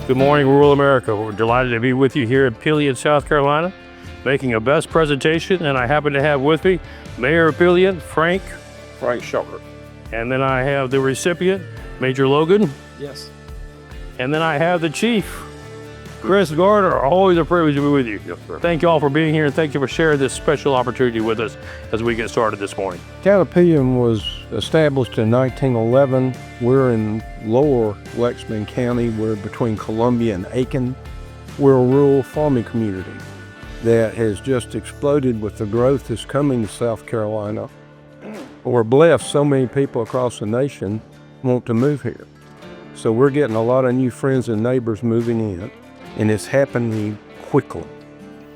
Good morning, rural America. We're delighted to be with you here in Pelion, South Carolina, making a best presentation, and I happen to have with me Mayor of Pelion, Frank Shelker. And then I have the recipient, Major Logan. Yes. And then I have the chief, Chris Garner. Always a privilege to be with you. Yes, sir. Thank you all for being here, and thank you for sharing this special opportunity with us as we get started this morning. Town of Pelion was established in 1911. We're in lower Lexington County. We're between Columbia and Aiken. We're a rural farming community that has just exploded with the growth that's coming to South Carolina. We're blessed so many people across the nation want to move here. So we're getting a lot of new friends and neighbors moving in, and it's happening quickly,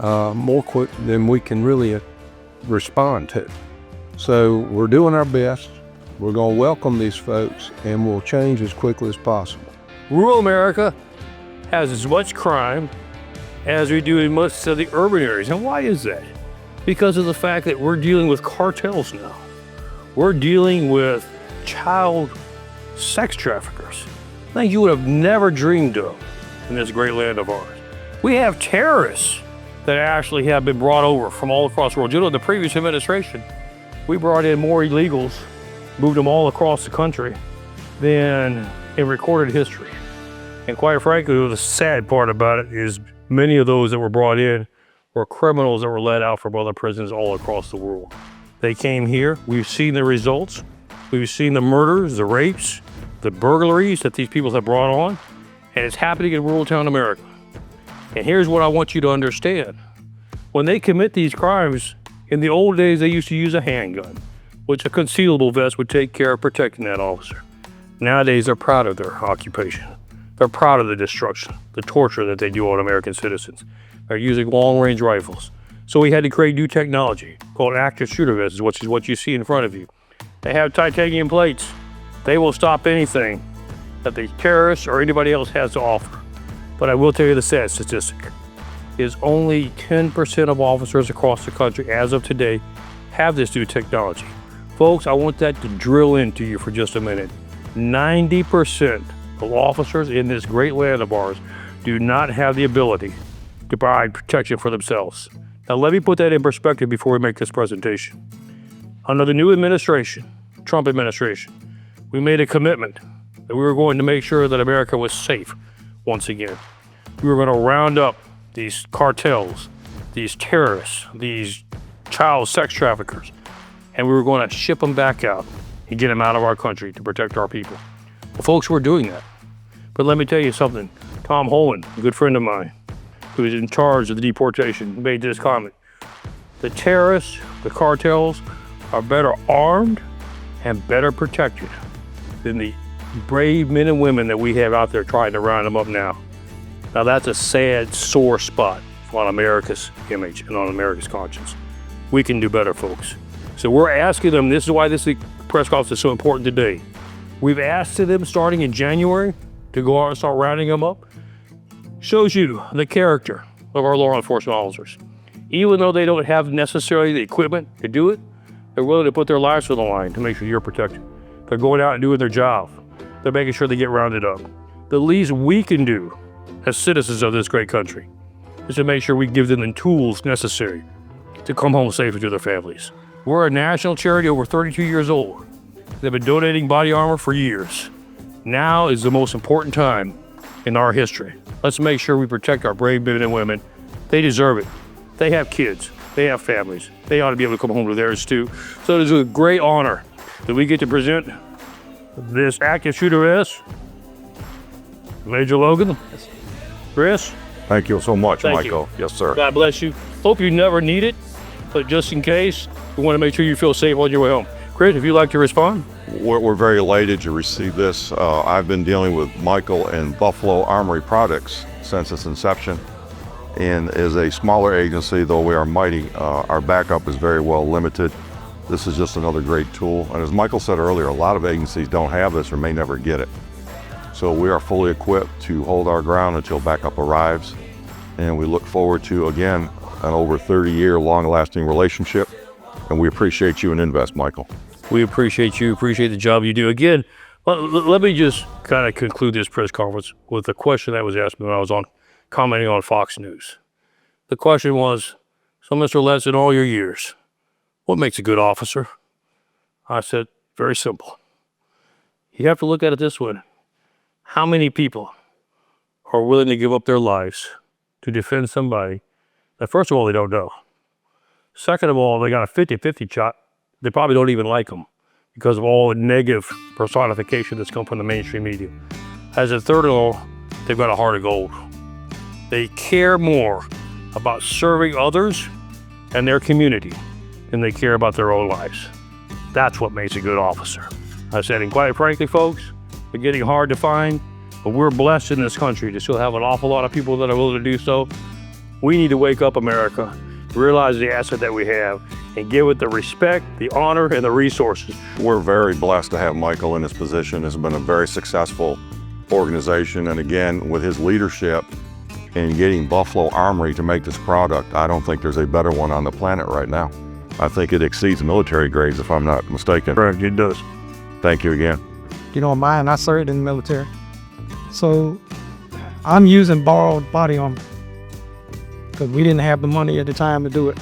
more quick than we can really respond to. So we're doing our best. We're going to welcome these folks, and we'll change as quickly as possible. Rural America has as much crime as we do in most of the urban areas. And why is that? Because of the fact that we're dealing with cartels now. We're dealing with child sex traffickers, things you would have never dreamed of in this great land of ours. We have terrorists that actually have been brought over from all across the world. You know, the previous administration, we brought in more illegals, moved them all across the country than in recorded history. And quite frankly, the sad part about it is many of those that were brought in were criminals that were let out from other prisons all across the world. They came here, we've seen the results, we've seen the murders, the rapes, the burglaries that these people have brought on, and it's happening in rural town America. And here's what I want you to understand. When they commit these crimes, in the old days, they used to use a handgun, which a concealable vest would take care of protecting that officer. Nowadays, they're proud of their occupation. They're proud of the destruction, the torture that they do on American citizens. They're using long-range rifles. So we had to create new technology called active shooter vests, which is what you see in front of you. They have titanium plates. They will stop anything that the terrorists or anybody else has to offer. But I will tell you the sad statistic is only 10% of officers across the country as of today have this new technology. Folks, I want that to drill into you for just a minute. 90% of officers in this great land of ours do not have the ability to provide protection for themselves. Now, let me put that in perspective before we make this presentation. Under the new administration, Trump administration, we made a commitment that we were going to make sure that America was safe once again. We were going to round up these cartels, these terrorists, these child sex traffickers, and we were going to ship them back out and get them out of our country to protect our people. Well, folks, we're doing that. But let me tell you something. Tom Holland, a good friend of mine, who is in charge of the deportation, made this comment. The terrorists, the cartels, are better armed and better protected than the brave men and women that we have out there trying to round them up now. Now that's a sad, sore spot on America's image and on America's conscience. We can do better, folks. So we're asking them, this is why this press conference is so important today. We've asked them starting in January to go out and start rounding them up. Shows you the character of our law enforcement officers. Even though they don't have necessarily the equipment to do it, they're willing to put their lives on the line to make sure you're protected. They're going out and doing their job. They're making sure they get rounded up. The least we can do as citizens of this great country is to make sure we give them the tools necessary to come home safely to their families. We're a national charity over 32 years old. They've been donating body armor for years. Now is the most important time in our history. Let's make sure we protect our brave men and women. They deserve it. They have kids. They have families. They ought to be able to come home to theirs too. So it is a great honor that we get to present this active shooter vest. Major Logan. Chris. Thank you so much, Thank Michael. you. Yes, sir. God bless you. Hope you never need it, but just in case, we want to make sure you feel safe on your way home. Chris, if you'd like to respond. We're very elated to receive this. I've been dealing with Michael and Buffalo Armory Products since its inception. And as a smaller agency, though we are mighty, our backup is very well limited. This is just another great tool. And as Michael said earlier, a lot of agencies don't have this or may never get it. So we are fully equipped to hold our ground until backup arrives. And we look forward to, again, an over 30-year long-lasting relationship. And we appreciate you and Invest, Michael. We appreciate you, appreciate the job you do. Again, Well, let me just kind of conclude this press conference with a question that was asked me when I was commenting on Fox News. The question was, so Mr. Letts, in all your years, what makes a good officer? I said, very simple. You have to look at it this way. How many people are willing to give up their lives to defend somebody that, first of all, they don't know? Second of all, they got a 50-50 shot. They probably don't even like them because of all the negative personification that's come from the mainstream media. As a third of all, they've got a heart of gold. They care more about serving others and their community than they care about their own lives. That's what makes a good officer. I said, and quite frankly, folks, they're getting hard to find, but we're blessed in this country to still have an awful lot of people that are willing to do so. We need to wake up, America, realize the asset that we have, and give it the respect, the honor, and the resources. We're very blessed to have Michael in his position. It's been a very successful organization, and again, with his leadership in getting Buffalo Armory to make this product, I don't think there's a better one on the planet right now. I think it exceeds military grades, if I'm not mistaken. Correct, it does. Thank you again. You don't mind, I served in the military. So I'm using borrowed body armor because we didn't have the money at the time to do it.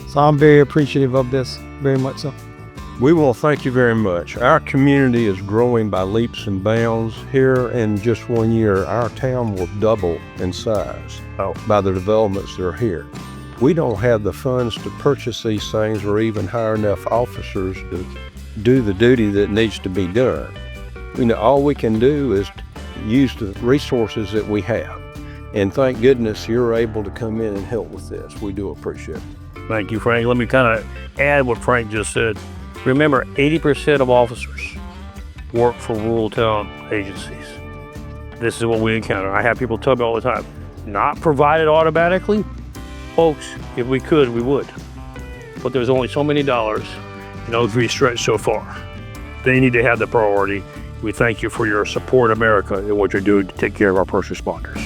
So I'm very appreciative of this, very much so. We will thank you very much. Our community is growing by leaps and bounds. Here in just 1 year, our town will double in size by the developments that are here. We don't have the funds to purchase these things or even hire enough officers to do the duty that needs to be done. You know, all we can do is use the resources that we have. And thank goodness you're able to come in and help with this. We do appreciate it. Thank you, Frank. Let me kind of add what Frank just said. Remember, 80% of officers work for rural town agencies. This is what we encounter. I have people tell me all the time, not provided automatically. Folks, if we could, we would. But there's only so many dollars, we stretch so far. They need to have the priority. We thank you for your support, America, and what you're doing to take care of our first responders.